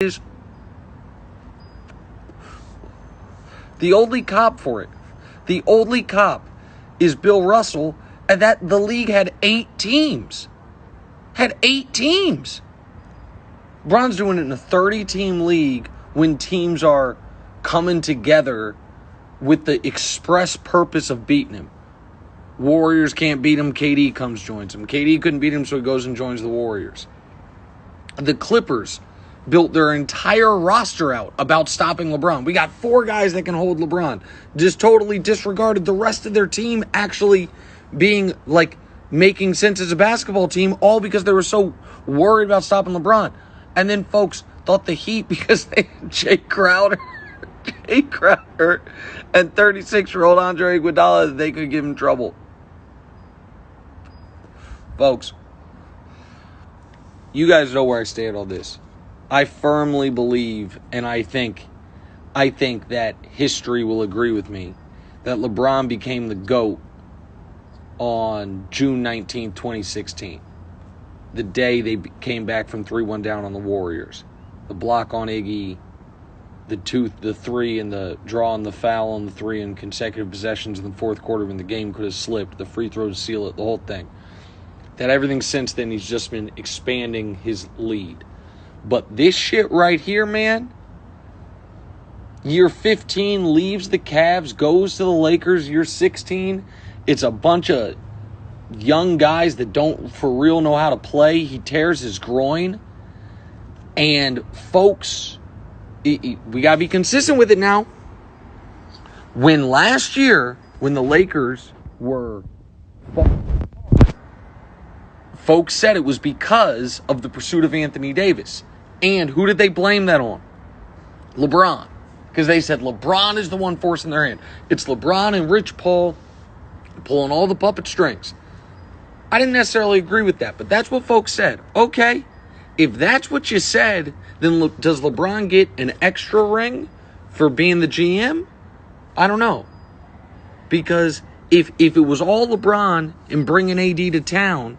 is? The only cop for it. The only cop is Bill Russell, and that the league had 8 teams. Had 8 teams. LeBron's doing it in a 30-team league when teams are coming together with the express purpose of beating him. Warriors can't beat him. KD comes, joins him. KD couldn't beat him, so he goes and joins the Warriors. The Clippers built their entire roster out about stopping LeBron. We got 4 guys that can hold LeBron. Just totally disregarded the rest of their team actually being, like, making sense as a basketball team, all because they were so worried about stopping LeBron. And then folks thought the Heat, because they had Jay Crowder and 36-year-old Andre Iguodala, that they could give him trouble. Folks, you guys know where I stand on this. I firmly believe, and I think that history will agree with me, that LeBron became the GOAT on June 19, 2016. The day they came back from 3-1 down on the Warriors. The block on Iggy, the 3 and the draw and the foul on the 3 in consecutive possessions in the fourth quarter when the game could have slipped, the free throw to seal it, the whole thing. That everything since then, he's just been expanding his lead. But this shit right here, man, year 15 leaves the Cavs, goes to the Lakers, year 16, it's a bunch of young guys that don't for real know how to play. He tears his groin. And folks, we got to be consistent with it now. When last year, when the Lakers were, folks said it was because of the pursuit of Anthony Davis. And who did they blame that on? LeBron. Because they said LeBron is the one forcing their hand. It's LeBron and Rich Paul pulling all the puppet strings. I didn't necessarily agree with that, but that's what folks said. Okay, if that's what you said, then does LeBron get an extra ring for being the GM? I don't know. Because if it was all LeBron and bringing AD to town,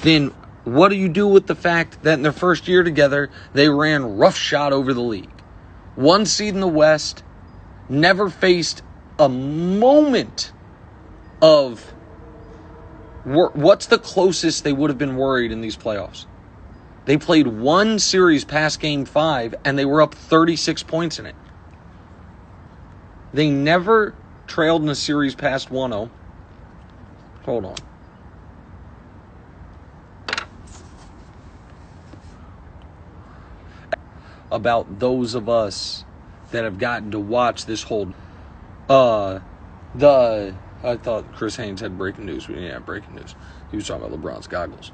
then what do you do with the fact that in their first year together, they ran roughshod over the league? 1 seed in the West, never faced a moment of what's the closest they would have been worried in these playoffs. They played 1 series past Game 5, and they were up 36 points in it. They never trailed in a series past 1-0. Hold on. About those of us that have gotten to watch this whole... I thought Chris Haynes had breaking news. We didn't have breaking news. He was talking about LeBron's goggles.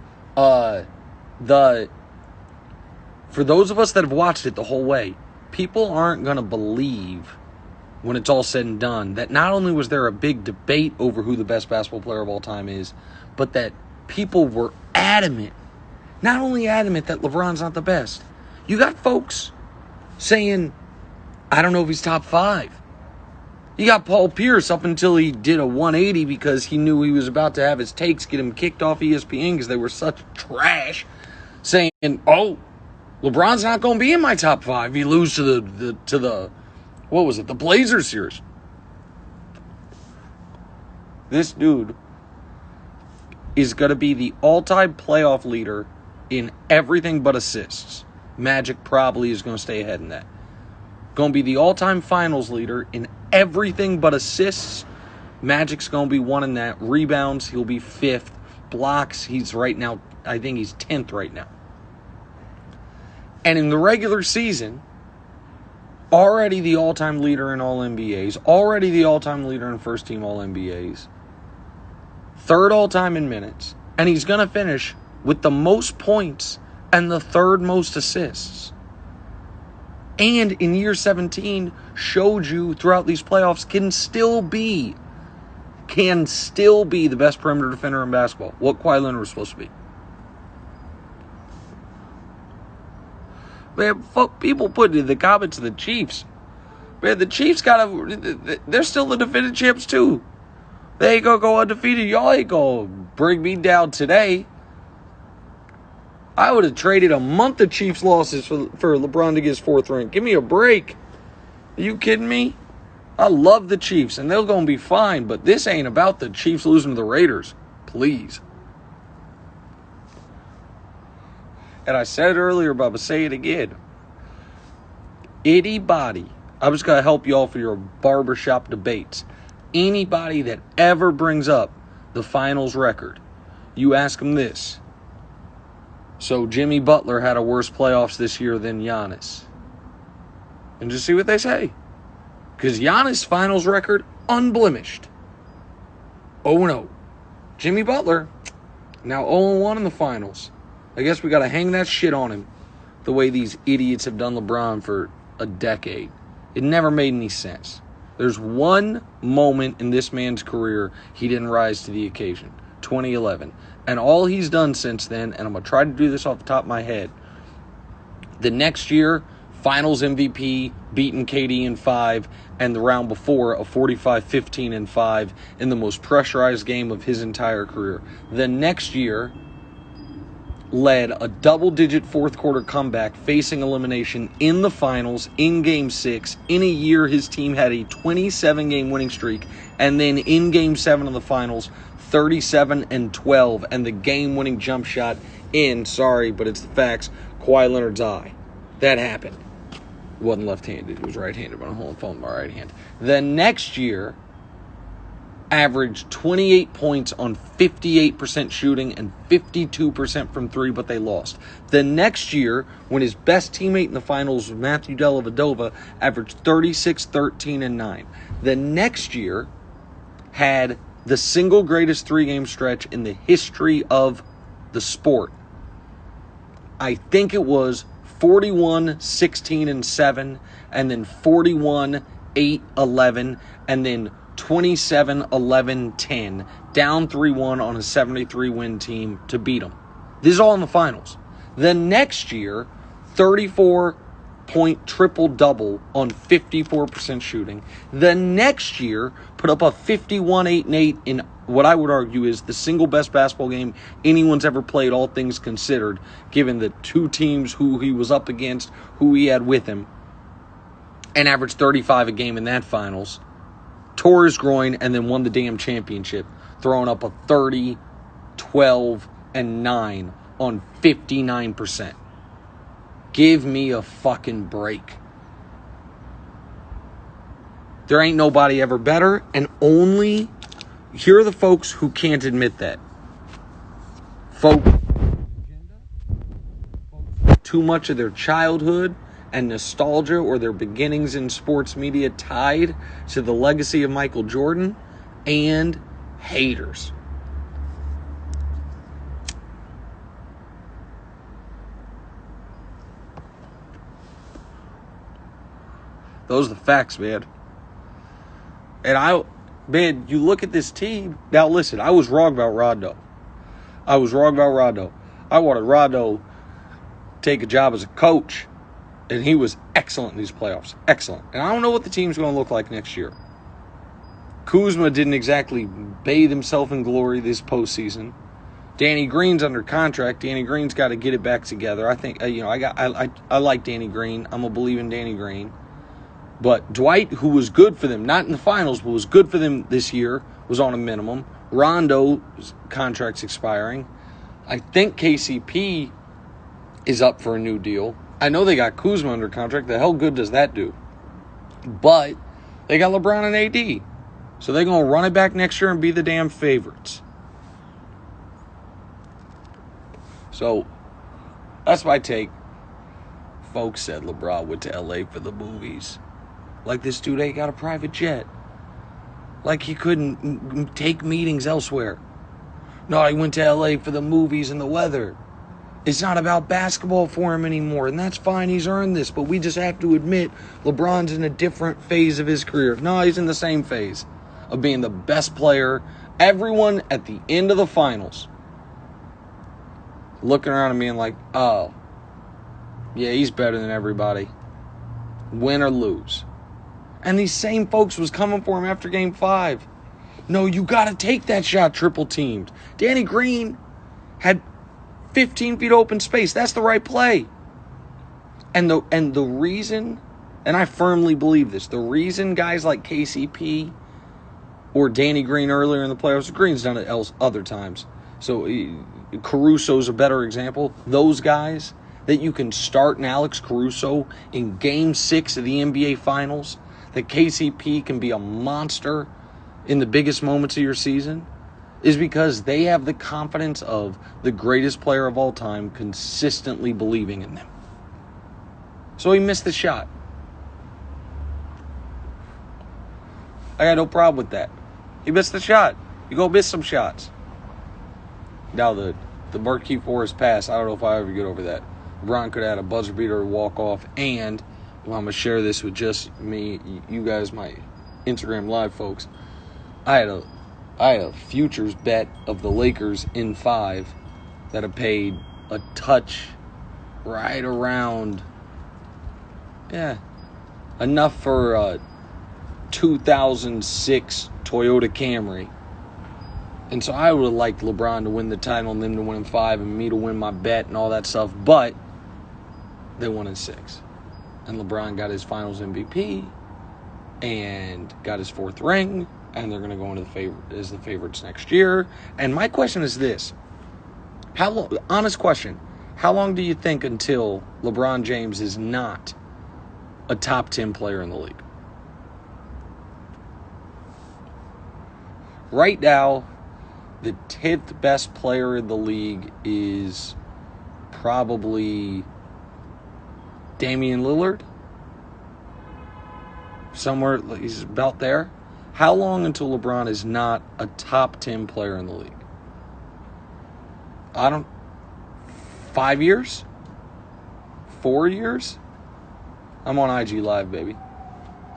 For those of us that have watched it the whole way, people aren't going to believe, when it's all said and done, that not only was there a big debate over who the best basketball player of all time is, but that people were adamant, not only adamant that LeBron's not the best. You got folks saying, I don't know if he's top 5. You got Paul Pierce up until he did a 180 because he knew he was about to have his takes get him kicked off ESPN because they were such trash, saying, oh, LeBron's not going to be in my top 5. He lose to the what was it, the Blazers series. This dude is going to be the all-time playoff leader in everything but assists. Magic probably is going to stay ahead in that. Going to be the all-time finals leader in everything but assists. Magic's going to be one in that. Rebounds, he'll be 5th. Blocks, he's right now, I think he's 10th right now. And in the regular season, already the all-time leader in all NBAs, already the all-time leader in first-team all NBAs, 3rd all-time in minutes, and he's going to finish with the most points and the 3rd most assists. And in year 17, showed you throughout these playoffs can still be the best perimeter defender in basketball. What Kawhi Leonard was supposed to be. Man, people put in the comments of the Chiefs. Man, the Chiefs they're still the defending champs too. They ain't gonna go undefeated. Y'all ain't gonna bring me down today. I would have traded a month of Chiefs losses for LeBron to get his 4th ring. Give me a break. Are you kidding me? I love the Chiefs, and they're going to be fine, but this ain't about the Chiefs losing to the Raiders. Please. And I said it earlier, but I'm going to say it again. Anybody, I'm just going to help you all for your barbershop debates. Anybody that ever brings up the finals record, you ask them this. So Jimmy Butler had a worse playoffs this year than Giannis. And just see what they say. Because Giannis' finals record, unblemished. 0-0. Jimmy Butler, now 0-1 in the finals. I guess we got to hang that shit on him the way these idiots have done LeBron for a decade. It never made any sense. There's one moment in this man's career he didn't rise to the occasion. 2011. And all he's done since then, and I'm going to try to do this off the top of my head, the next year, finals MVP, beating KD in 5, and the round before, a 45-15-5 in the most pressurized game of his entire career. The next year, led a double-digit fourth-quarter comeback facing elimination in the finals in Game 6. In a year, his team had a 27-game winning streak, and then in Game 7 of the finals, 37-12, and the game-winning jump shot in, sorry, but it's the facts, Kawhi Leonard's eye. That happened. It wasn't left-handed. It was right-handed, but I'm holding the phone with my right hand. The next year, averaged 28 points on 58% shooting and 52% from 3, but they lost. The next year, when his best teammate in the finals was Matthew Dellavedova, averaged 36, 13, and 9. The next year had the single greatest 3-game stretch in the history of the sport. I think it was 41, 16, and 7, and then 41, 8, 11, and then 27, 11, 10, down 3-1 on a 73-win team to beat them. This is all in the finals. The next year, 34-point triple-double on 54% shooting. The next year, put up a 51, 8, and 8 in what I would argue is the single best basketball game anyone's ever played, all things considered, given the two teams who he was up against, who he had with him, and averaged 35 a game in that finals. Tore his groin and then won the damn championship, throwing up a 30, 12, and 9 on 59%. Give me a fucking break. There ain't nobody ever better, and only here are the folks who can't admit that. Folks, too much of their childhood and nostalgia or their beginnings in sports media tied to the legacy of Michael Jordan, and haters. Those are the facts, man. And man, you look at this team. Now listen, I was wrong about Rondo. I wanted Rondo to take a job as a coach. And he was excellent in these playoffs. Excellent. And I don't know what the team's going to look like next year. Kuzma didn't exactly bathe himself in glory this postseason. Danny Green's under contract. Danny Green's got to get it back together. I think, I like Danny Green. I'm a believer in Danny Green. But Dwight, who was good for them, not in the finals, but was good for them this year, was on a minimum. Rondo's contract's expiring. I think KCP is up for a new deal. I know they got Kuzma under contract. The hell good does that do? But they got LeBron and AD. So they're going to run it back next year and be the damn favorites. So that's my take. Folks said LeBron went to LA for the movies. Like this dude ain't got a private jet. Like he couldn't take meetings elsewhere. No, he went to LA for the movies and the weather. It's not about basketball for him anymore, and that's fine. He's earned this, but we just have to admit LeBron's in a different phase of his career. No, he's in the same phase of being the best player. Everyone at the end of the finals looking around and being like, oh, yeah, he's better than everybody. Win or lose. And these same folks was coming for him after Game 5. No, you got to take that shot triple teamed. Danny Green had 15 feet open space. That's the right play. And the reason, and I firmly believe this, the reason guys like KCP or Danny Green earlier in the playoffs, Green's done it other times. So Caruso's a better example. Those guys that you can start in Alex Caruso in Game 6 of the NBA Finals, that KCP can be a monster in the biggest moments of your season, is because they have the confidence of the greatest player of all time consistently believing in them. So he missed the shot. I got no problem with that. He missed the shot. You go miss some shots. Now the Marquise Forrest pass, I don't know if I ever get over that. LeBron could have had a buzzer beater or walk off, and I'm going to share this with just me, you guys, my Instagram Live folks. I had a futures bet of the Lakers in 5 that I paid a touch right around, enough for a 2006 Toyota Camry. And so I would have liked LeBron to win the title and them to win in 5 and me to win my bet and all that stuff. But they won in 6. And LeBron got his finals MVP and got his 4th ring. And they're going to go into the favorites next year. And my question is this. Honest question. How long do you think until LeBron James is not a top 10 player in the league? Right now, the 10th best player in the league is probably Damian Lillard. Somewhere, he's about there. How long until LeBron is not a top 10 player in the league? 5 years? 4 years? I'm on IG Live, baby.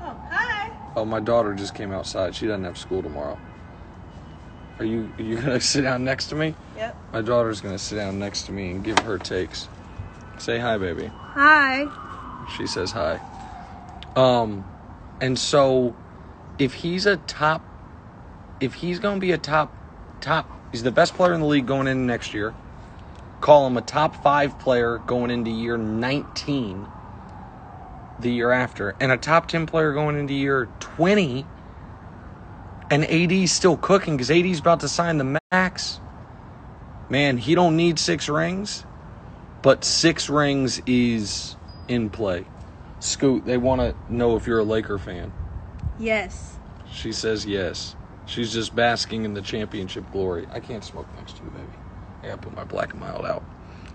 Oh, hi. Oh, my daughter just came outside. She doesn't have school tomorrow. Are you going to sit down next to me? Yep. My daughter's going to sit down next to me and give her takes. Say hi, baby. Hi. She says hi. And so if he's going to be a top, he's the best player in the league going into next year. Call him a top 5 player going into year 19 the year after. And a top 10 player going into year 20. And AD's still cooking because AD's about to sign the max. Man, he don't need 6 rings. But 6 rings is in play. Scoot, they want to know if you're a Laker fan. Yes. She says yes. She's just basking in the championship glory. I can't smoke next to you, baby. I gotta put my Black and Mild out.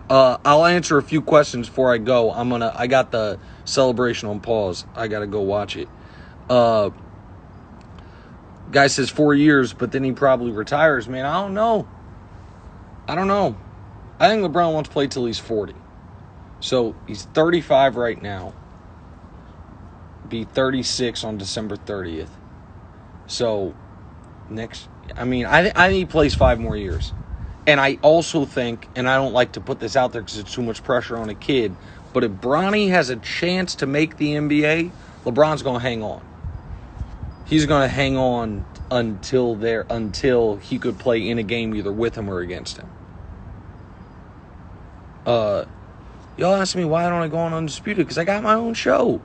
I'll answer a few questions before I go. I got the celebration on pause. I gotta go watch it. Guy says 4 years, but then he probably retires. Man, I don't know. I think LeBron wants to play till he's 40. So he's 35 right now. Be 36 on December 30th. So I think he plays 5 more years. And I also think, and I don't like to put this out there because it's too much pressure on a kid, but if Bronny has a chance to make the NBA, LeBron's going to hang on. He's going to hang on until he could play in a game either with him or against him. Y'all ask me why don't I go on Undisputed? Because I got my own show.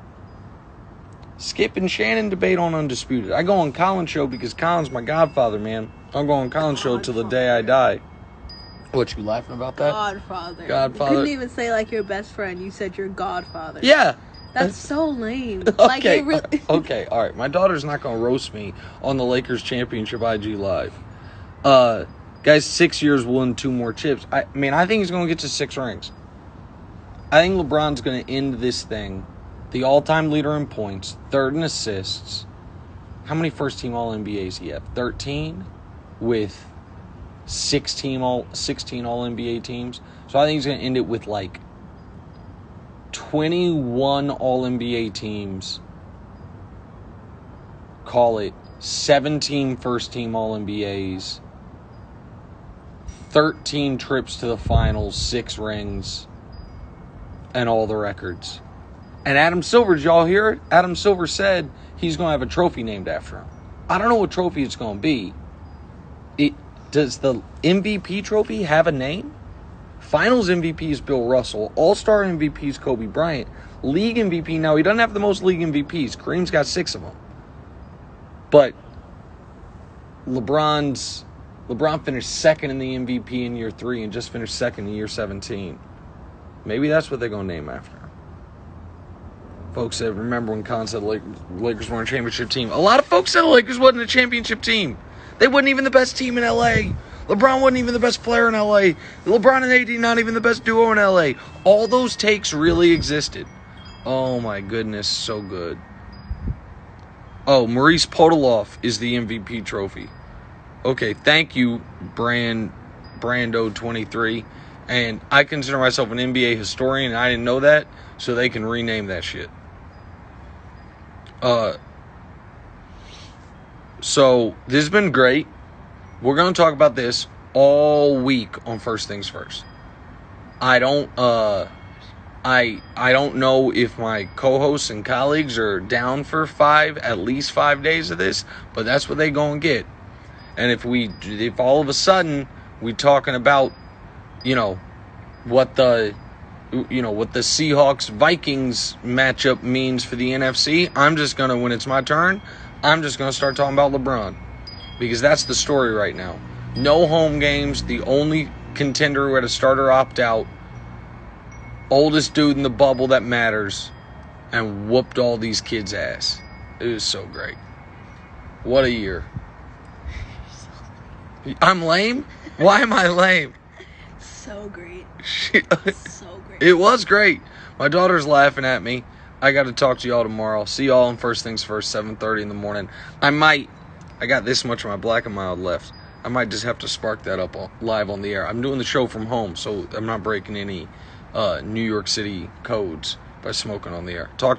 Skip and Shannon debate on Undisputed. I go on Colin's show because Colin's my godfather, man. I'll go on Colin's show till the day I die. What, you laughing about that? Godfather. Godfather. You couldn't even say like your best friend. You said your godfather. Yeah. That's so lame. Okay. Like, it really... Okay, all right. My daughter's not going to roast me on the Lakers championship IG Live. Guys, 6 years will win 2 more chips. I think he's going to get to 6 rings. I think LeBron's going to end this thing, the all-time leader in points, 3rd in assists. How many first-team All-NBAs he have? 13 with 16 All-NBA teams. So I think he's going to end it with like 21 All-NBA teams. Call it 17 first-team All-NBAs. 13 trips to the finals, 6 rings, and all the records. And Adam Silver, did y'all hear it? Adam Silver said he's going to have a trophy named after him. I don't know what trophy it's going to be. Does the MVP trophy have a name? Finals MVP is Bill Russell. All-Star MVP is Kobe Bryant. League MVP, now he doesn't have the most league MVPs. Kareem's got 6 of them. But LeBron finished second in the MVP in year 3 and just finished second in year 17. Maybe that's what they're going to name after. Folks said, remember when Khan said the Lakers weren't a championship team. A lot of folks said the Lakers wasn't a championship team. They wasn't even the best team in L.A. LeBron wasn't even the best player in L.A. LeBron and AD not even the best duo in L.A. All those takes really existed. Oh my goodness, so good. Oh, Maurice Podoloff is the MVP trophy. Okay, thank you, Brando23. And I consider myself an NBA historian, and I didn't know that, so they can rename that shit. So, this has been great. We're going to talk about this all week on First Things First. I don't know if my co-hosts and colleagues are down for at least 5 days of this, but that's what they gonna get. And if all of a sudden we talking about, what the Seahawks Vikings matchup means for the NFC, I'm just gonna, when it's my turn, I'm just gonna start talking about LeBron, because that's the story right now. No home games. The only contender who had a starter opt out. Oldest dude in the bubble that matters, and whooped all these kids' ass. It was so great. What a year. I'm lame? Why am I lame? So great. So great. It was great. My daughter's laughing at me. I got to talk to y'all tomorrow. See y'all on First Things First, 7:30 in the morning. I got this much of my Black and Mild left. I might just have to spark that up live on the air. I'm doing the show from home, so I'm not breaking any New York City codes by smoking on the air. Talk